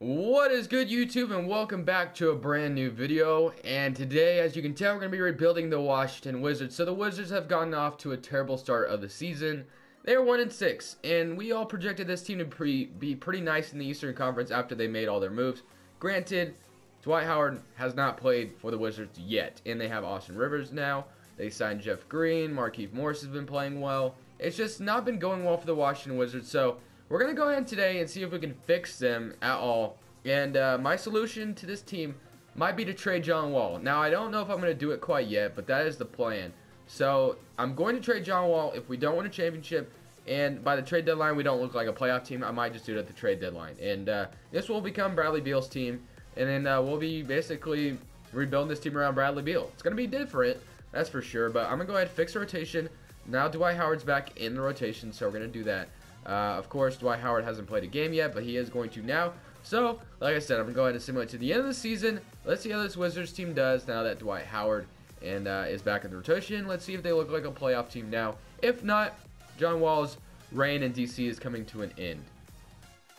What is good, YouTube, and welcome back to a brand new video. And today, as you can tell, we're going to be rebuilding the Washington Wizards. So the Wizards have gotten off to a terrible start of the season. They are 1-6, and we all projected this team to be pretty nice in the Eastern Conference after they made all their moves. Granted, Dwight Howard has not played for the Wizards yet, and they have Austin Rivers now. They signed Jeff Green. Markieff Morris has been playing well. It's just not been going well for the Washington Wizards, so we're going to go ahead today and see if we can fix them at all. And my solution to this team might be to trade John Wall. Now, I don't know if I'm going to do it quite yet, but that is the plan. So, I'm going to trade John Wall if we don't win a championship. And by the trade deadline, we don't look like a playoff team. I might just do it at the trade deadline. And this will become Bradley Beal's team. And then we'll be basically rebuilding this team around Bradley Beal. It's going to be different, that's for sure. But I'm going to go ahead and fix the rotation. Now Dwight Howard's back in the rotation, so we're going to do that. Of course, Dwight Howard hasn't played a game yet, but he is going to now. So, like I said, I'm going to go ahead and simulate to the end of the season. Let's see how this Wizards team does now that Dwight Howard is back in the rotation. Let's see if they look like a playoff team now. If not, John Wall's reign in DC is coming to an end.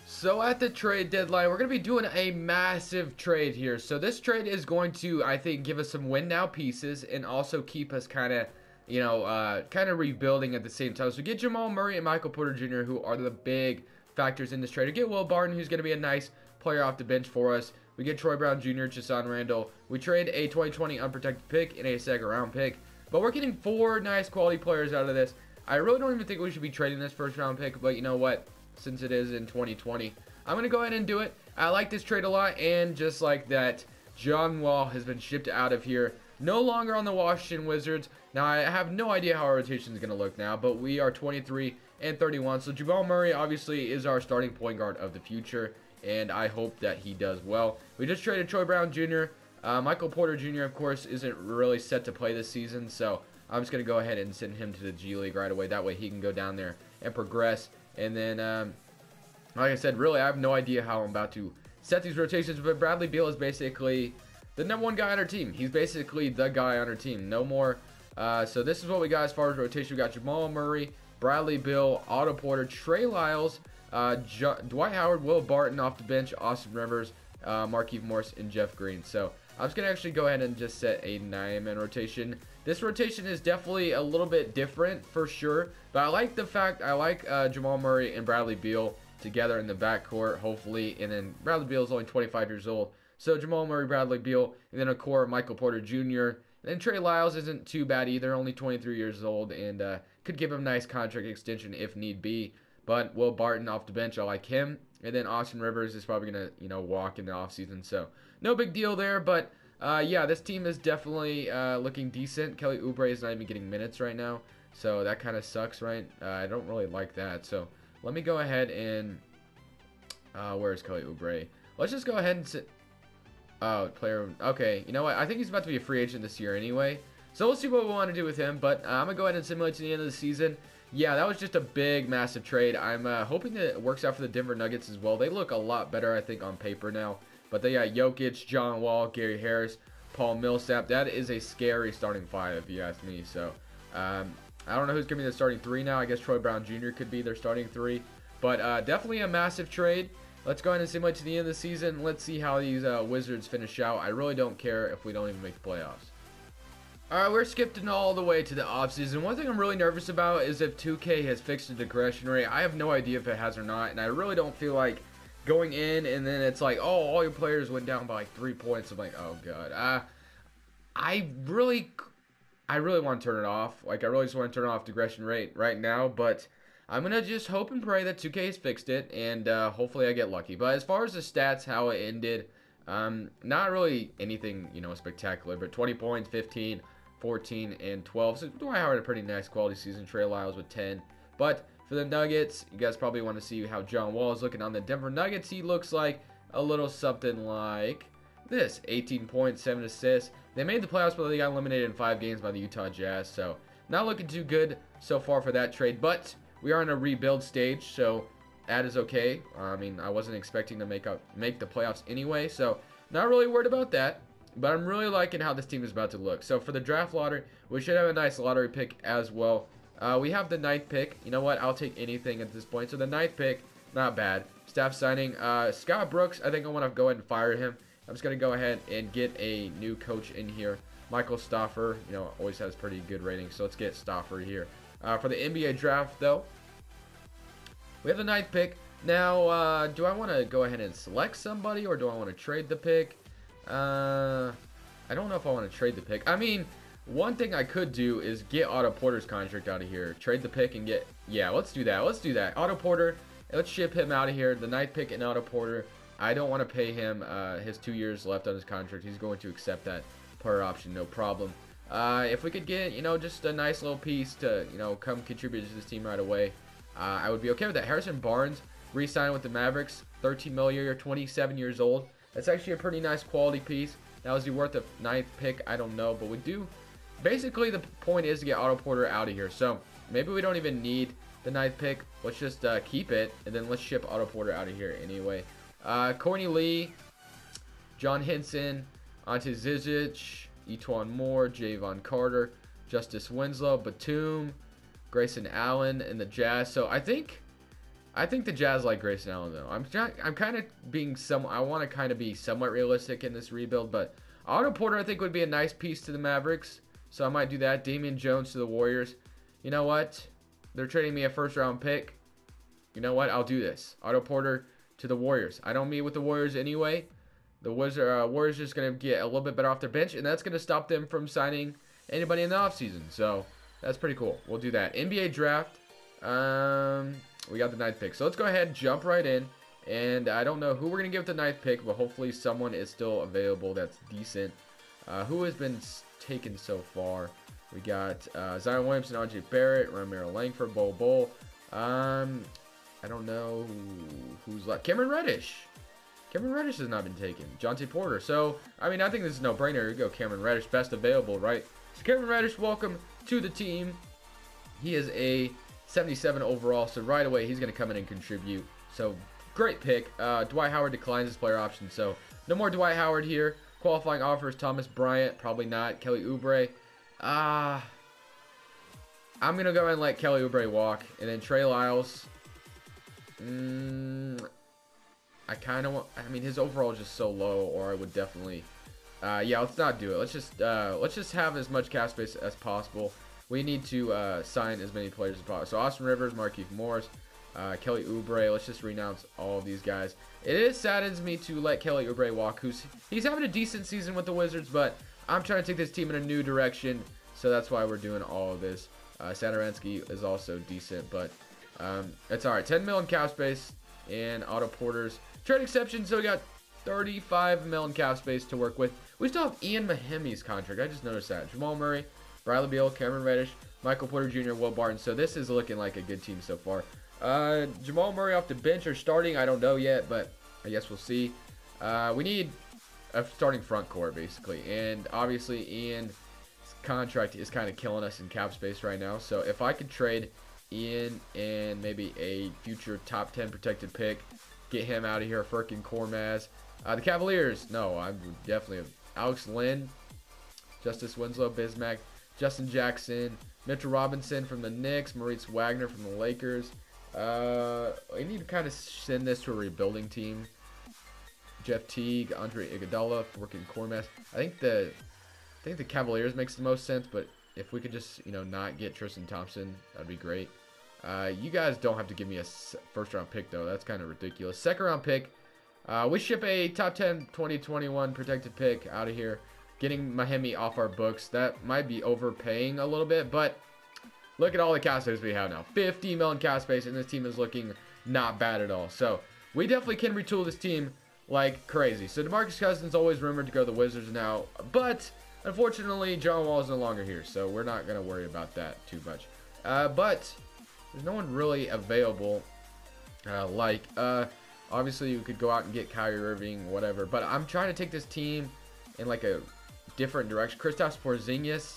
So, at the trade deadline, we're going to be doing a massive trade here. So, this trade is going to, I think, give us some win now pieces and also keep us kind of rebuilding at the same time. So get Jamal Murray and Michael Porter Jr., who are the big factors in this trade. We get Will Barton, who's going to be a nice player off the bench for us. We get Troy Brown Jr., Jason Randall. We trade a 2020 unprotected pick and a second round pick. But we're getting 4 nice quality players out of this. I really don't even think we should be trading this first round pick, but you know what? Since it is in 2020, I'm going to go ahead and do it. I like this trade a lot, and just like that, John Wall has been shipped out of here. No longer on the Washington Wizards. Now, I have no idea how our rotation is going to look now, but we are 23-31. So, Jamal Murray, obviously, is our starting point guard of the future, and I hope that he does well. We just traded Troy Brown Jr. Michael Porter Jr., of course, isn't really set to play this season, so I'm just going to go ahead and send him to the G League right away. That way, he can go down there and progress. And then, like I said, really, I have no idea how I'm about to set these rotations, but Bradley Beal is basically the #1 guy on our team. He's basically the guy on our team. No more. So this is what we got as far as rotation. We got Jamal Murray, Bradley Beal, Otto Porter, Trey Lyles, Dwight Howard, Will Barton off the bench, Austin Rivers, Markieff Morris, and Jeff Green. So I'm just going to actually go ahead and just set a 9-man rotation. This rotation is definitely a little bit different for sure. But I like the fact I like Jamal Murray and Bradley Beal together in the backcourt, hopefully. And then Bradley Beal is only 25 years old. So Jamal Murray, Bradley Beal, and then a core Michael Porter Jr. And then Trey Lyles isn't too bad either, only 23 years old, and could give him a nice contract extension if need be. But Will Barton off the bench, I like him. And then Austin Rivers is probably going to, walk in the offseason. So no big deal there, but yeah, this team is definitely looking decent. Kelly Oubre is not even getting minutes right now, so that kind of sucks, right? I don't really like that. So let me go ahead and where's Kelly Oubre? Let's just go ahead and sit. Oh, player. Okay, you know what? I think he's about to be a free agent this year anyway. So we'll see what we want to do with him. But I'm going to go ahead and simulate to the end of the season. Yeah, that was just a big, massive trade. I'm hoping that it works out for the Denver Nuggets as well. They look a lot better, I think, on paper now. But they got Jokic, John Wall, Gary Harris, Paul Millsap. That is a scary starting 5, if you ask me. So I don't know who's going to be the starting 3 now. I guess Troy Brown Jr. could be their starting 3. But definitely a massive trade. Let's go ahead and simulate to the end of the season. Let's see how these Wizards finish out. I really don't care if we don't even make the playoffs. Alright, we're skipping all the way to the offseason. One thing I'm really nervous about is if 2K has fixed the digression rate. I have no idea if it has or not, and I really don't feel like going in and then it's like, oh, all your players went down by like 3 points. I'm like, oh god. I really want to turn it off. Like, I really just want to turn off digression rate right now, but I'm going to just hope and pray that 2K has fixed it, and hopefully I get lucky. But as far as the stats, how it ended, not really anything, spectacular, but 20 points, 15, 14, and 12. So Dwight Howard had a pretty nice quality season. Trey Lyles with 10. But for the Nuggets, you guys probably want to see how John Wall is looking on the Denver Nuggets. He looks like a little something like this. 18 points, 7 assists. They made the playoffs, but they got eliminated in 5 games by the Utah Jazz. So not looking too good so far for that trade, but we are in a rebuild stage, so that is okay. I mean, I wasn't expecting to make the playoffs anyway, so not really worried about that. But I'm really liking how this team is about to look. So for the draft lottery, we should have a nice lottery pick as well. We have the 9th pick. You know what? I'll take anything at this point. So the 9th pick, not bad. staff signing. Scott Brooks, I think I want to go ahead and fire him. I'm just going to go ahead and get a new coach in here. Michael Stauffer, you know, always has pretty good ratings, so let's get Stauffer here. For the NBA draft, though, we have the 9th pick. Now, do I want to go ahead and select somebody, or do I want to trade the pick? I don't know if I want to trade the pick. I mean, one thing I could do is get Otto Porter's contract out of here. Trade the pick and get... Yeah, let's do that. Let's do that. Otto Porter, let's ship him out of here. The 9th pick and Otto Porter. I don't want to pay him his 2 years left on his contract. He's going to accept that player option, no problem. If we could get, you know, just a nice little piece to, you know, come contribute to this team right away, I would be okay with that. Harrison Barnes re-signed with the Mavericks, 13 million a year, 27 years old. That's actually a pretty nice quality piece. Now, is he worth a 9th pick? I don't know, but we do. Basically, the point is to get Otto Porter out of here. So maybe we don't even need the 9th pick. Let's just keep it, and then let's ship Otto Porter out of here anyway. Courtney Lee, John Henson, Ante Zizic, Etwan Moore, Javon Carter, Justice Winslow, Batum, Grayson Allen, and the Jazz. So I think the Jazz like Grayson Allen, though. I'm kind of being I want to kind of be somewhat realistic in this rebuild, but Otto Porter I think would be a nice piece to the Mavericks, so I might do that. Damian Jones to the Warriors. You know what? They're trading me a 1st-round pick. You know what? I'll do this. Otto Porter to the Warriors. I don't meet with the Warriors anyway. The Warriors just going to get a little bit better off their bench, and that's going to stop them from signing anybody in the offseason. So that's pretty cool. We'll do that. NBA draft. We got the 9th pick. So let's go ahead and jump right in. And I don't know who we're going to give the 9th pick, but hopefully someone is still available that's decent. Who has been taken so far? We got Zion Williamson, RJ Barrett, Ramiro Langford, Bol. I don't know who's left. Cameron Reddish. Cameron Reddish has not been taken. Jonte Porter. So, I mean, I think this is no-brainer. Here we go, Cameron Reddish, best available, right? So, Cameron Reddish, welcome to the team. He is a 77 overall, so right away he's going to come in and contribute. So, great pick. Dwight Howard declines his player option, so no more Dwight Howard here. Qualifying offers, Thomas Bryant, probably not. Kelly Oubre. I'm going to go ahead and let Kelly Oubre walk. And then Trey Lyles. I kind of want... I mean, his overall is just so low, or I would definitely... yeah, let's not do it. Let's just have as much cap space as possible. We need to sign as many players as possible. So Austin Rivers, Markieff Morris, Kelly Oubre. Let's just renounce all of these guys. It saddens me to let Kelly Oubre walk. He's having a decent season with the Wizards, but I'm trying to take this team in a new direction. So that's why we're doing all of this. Satoransky is also decent, but it's all right. 10 million cap space and Otto Porter's trade exception. So we got 35 million cap space to work with. We still have Ian Mahimi's contract. I just noticed that. Jamal Murray, Bradley Beal, Cameron Reddish, Michael Porter Jr., Will Barton. So this is looking like a good team so far. Jamal Murray off the bench or starting, I don't know yet, but I guess we'll see. We need a starting front court, basically. And obviously, Ian's contract is kind of killing us in cap space right now. So if I could trade Ian and maybe a future top 10 protected pick, get him out of here, Furkan Korkmaz. The Cavaliers, no, I would definitely have Alex Len, Justice Winslow, Bismack, Justin Jackson, Mitchell Robinson from the Knicks, Maurice Wagner from the Lakers. We need to kind of send this to a rebuilding team. Jeff Teague, Andre Iguodala, Furkan Korkmaz. I think the Cavaliers makes the most sense, but if we could just, not get Tristan Thompson, that'd be great. You guys don't have to give me a first-round pick, though. That's kind of ridiculous. Second-round pick. We ship a top 10 2021 protected pick out of here. Getting Mahimi off our books. That might be overpaying a little bit, but look at all the cap space we have now. 50 million cap space, and this team is looking not bad at all. So we definitely can retool this team like crazy. So DeMarcus Cousins always rumored to go to the Wizards now, but unfortunately, John Wall is no longer here, so we're not going to worry about that too much. But there's no one really available. Obviously, you could go out and get Kyrie Irving, whatever. But I'm trying to take this team in like a different direction. Kristaps Porzingis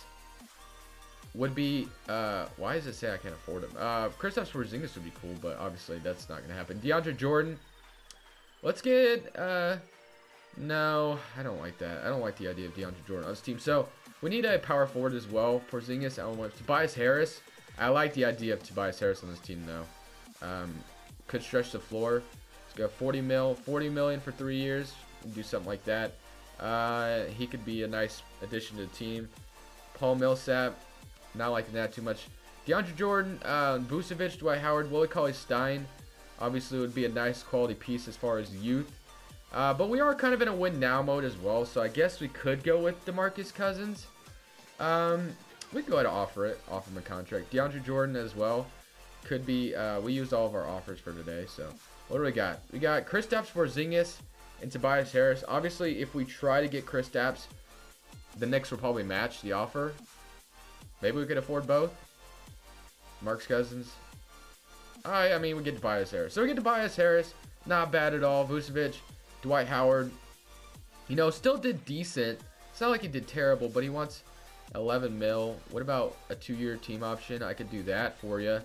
would be. Why does it say I can't afford him? Kristaps Porzingis would be cool, but obviously that's not going to happen. DeAndre Jordan. Let's get. No, I don't like that. I don't like the idea of DeAndre Jordan on this team. So we need a power forward as well. Porzingis, Tobias Harris. I like the idea of Tobias Harris on this team, though. Could stretch the floor. go 40 million for 3 years. Do something like that. He could be a nice addition to the team. Paul Millsap, not liking that too much. DeAndre Jordan, Vucevic, Dwight Howard, Willie Cauley-Stein, obviously would be a nice quality piece as far as youth. But we are kind of in a win now mode as well, so I guess we could go with DeMarcus Cousins. We can go ahead and offer him a contract. DeAndre Jordan as well. Could be, we used all of our offers for today, so what do we got? We got Kristaps Porzingis and Tobias Harris. Obviously, if we try to get Kristaps, the Knicks will probably match the offer. Maybe we could afford both. Marcus Cousins. I mean, we get Tobias Harris. So we get Tobias Harris. Not bad at all. Vucevic, Dwight Howard. You know, still did decent. It's not like he did terrible, but he wants 11 mil. What about a 2-year team option? I could do that for you.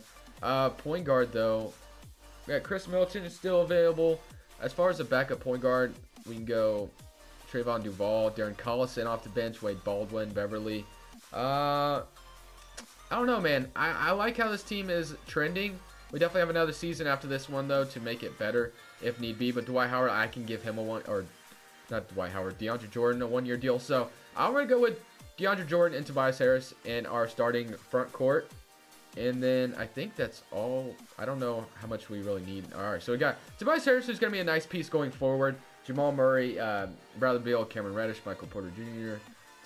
Point guard, though. We got Chris Middleton is still available. As far as a backup point guard, we can go Trayvon Duval, Darren Collison off the bench, Wade Baldwin, Beverly. I don't know, man. I like how this team is trending. We definitely have another season after this one, though, to make it better if need be. But Dwight Howard, I can give him not Dwight Howard, DeAndre Jordan, a 1-year deal. So I'm going to go with DeAndre Jordan and Tobias Harris in our starting front court. And then I think that's all. I don't know how much we really need. All right, so we got Tobias Harris, who's going to be a nice piece going forward. Jamal Murray, Bradley Beal, Cameron Reddish, Michael Porter Jr.,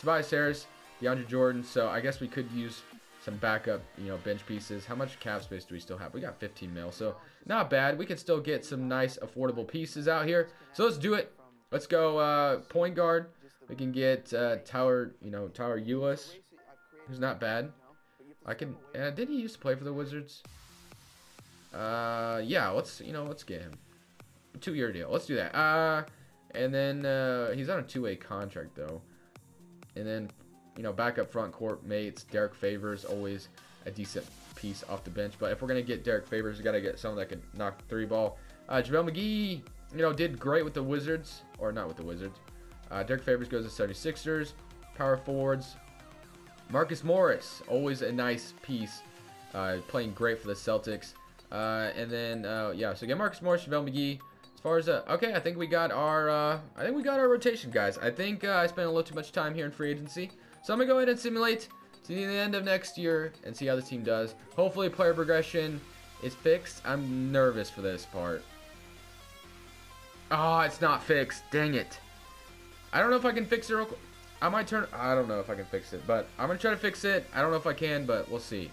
Tobias Harris, DeAndre Jordan. So I guess we could use some backup, bench pieces. How much cap space do we still have? We got 15 mil, so not bad. We can still get some nice, affordable pieces out here. So let's do it. Let's go point guard. We can get Tyler Ulis, who's not bad. Didn't he used to play for the Wizards? Yeah, let's get him. 2-year deal. Let's do that. And then he's on a 2-way contract though. And then, backup front court mates. Derek Favors, always a decent piece off the bench. But if we're gonna get Derek Favors, we gotta get someone that can knock the 3-ball. JaVale McGee, did great with the Wizards, or not with the Wizards. Derek Favors goes to 76ers. Power forwards. Marcus Morris, always a nice piece, playing great for the Celtics. And then, so get Marcus Morris, JaVale McGee. As far as, okay, I think we got our rotation, guys. I think I spent a little too much time here in free agency. So I'm going to go ahead and simulate to the end of next year and see how the team does. Hopefully player progression is fixed. I'm nervous for this part. Oh, it's not fixed. Dang it. I don't know if I can fix it real quick. I don't know if I can fix it, but I'm going to try to fix it. I don't know if I can, but we'll see.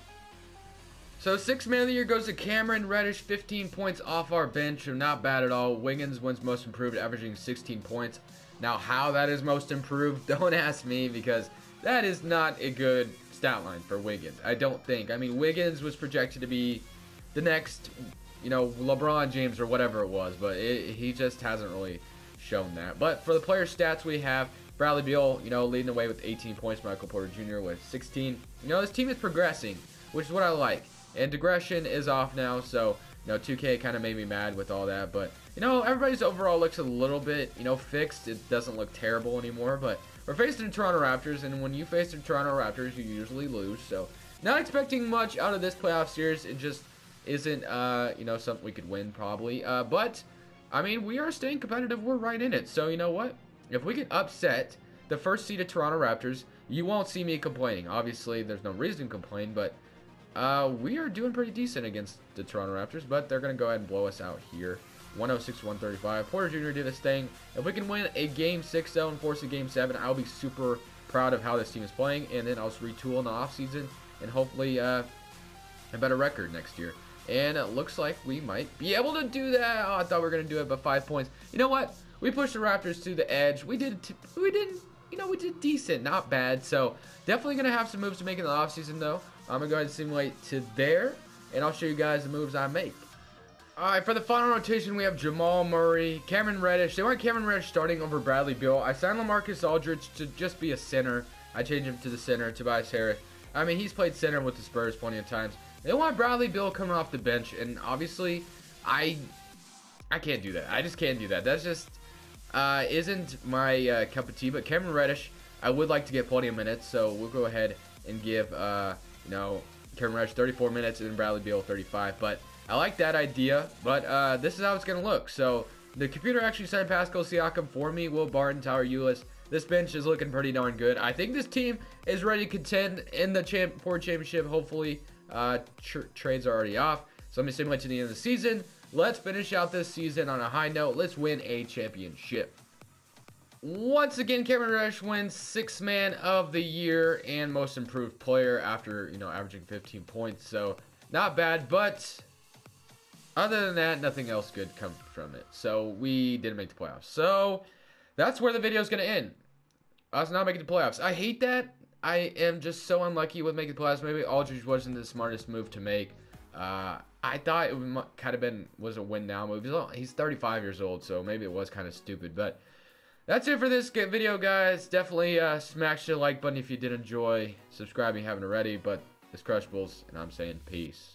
So 6th man of the year goes to Cameron Reddish, 15 points off our bench. Not bad at all. Wiggins wins most improved, averaging 16 points. Now, how that is most improved, don't ask me, because that is not a good stat line for Wiggins. I don't think. I mean, Wiggins was projected to be the next, LeBron James or whatever it was, but he just hasn't really shown that. But for the player stats we have, Bradley Beal, leading the way with 18 points. Michael Porter Jr. with 16. This team is progressing, which is what I like. And digression is off now, so, 2K kind of made me mad with all that. But, everybody's overall looks a little bit, fixed. It doesn't look terrible anymore. But we're facing the Toronto Raptors, and when you face the Toronto Raptors, you usually lose. So, not expecting much out of this playoff series. It just isn't, something we could win probably. But, I mean, we are staying competitive. We're right in it. So, you know what? If we can upset the first seeded Toronto Raptors, you won't see me complaining. Obviously, there's no reason to complain, but we are doing pretty decent against the Toronto Raptors, but they're going to go ahead and blow us out here. 106-135. Porter Jr. did his thing. If we can win a Game 6, though, and force a Game 7, I'll be super proud of how this team is playing, and then I'll just retool in the offseason and hopefully a better record next year. And it looks like we might be able to do that. Oh, I thought we were going to do it, but 5 points. You know what? We pushed the Raptors to the edge. We did decent, not bad. So definitely going to have some moves to make in the offseason, though. I'm going to go ahead and simulate to there, and I'll show you guys the moves I make. All right, for the final rotation, we have Jamal Murray, Cameron Reddish. They want Cameron Reddish starting over Bradley Beal. I signed LaMarcus Aldridge to just be a center. I changed him to the center, Tobias Harris. I mean, he's played center with the Spurs plenty of times. They want Bradley Beal coming off the bench, and obviously, I can't do that. I just can't do that. That's just isn't my cup of tea. But Cameron Reddish, I would like to get plenty of minutes, so we'll go ahead and give Cameron Reddish 34 minutes and Bradley Beal 35. But I like that idea, but this is how it's going to look. So the computer actually signed Pascal Siakam for me, Will Barton, Tyler Ulis. This bench is looking pretty darn good. I think this team is ready to contend in the Ford Championship, hopefully. Trades are already off, so let me simulate to the end of the season. Let's finish out this season on a high note. Let's win a championship. Once again, Kevin Rush wins 6th Man of the Year and Most Improved Player after, averaging 15 points. So, not bad, but other than that, nothing else good comes from it. So, we didn't make the playoffs. So, that's where the video is going to end. Us not making the playoffs. I hate that. I am just so unlucky with making the playoffs. Maybe Aldridge wasn't the smartest move to make. I thought it kind of was a win now move. He's 35 years old, so maybe it was kind of stupid. But that's it for this video, guys. Definitely smash the like button if you did enjoy. Subscribe if you haven't already. But it's Crushables, and I'm saying peace.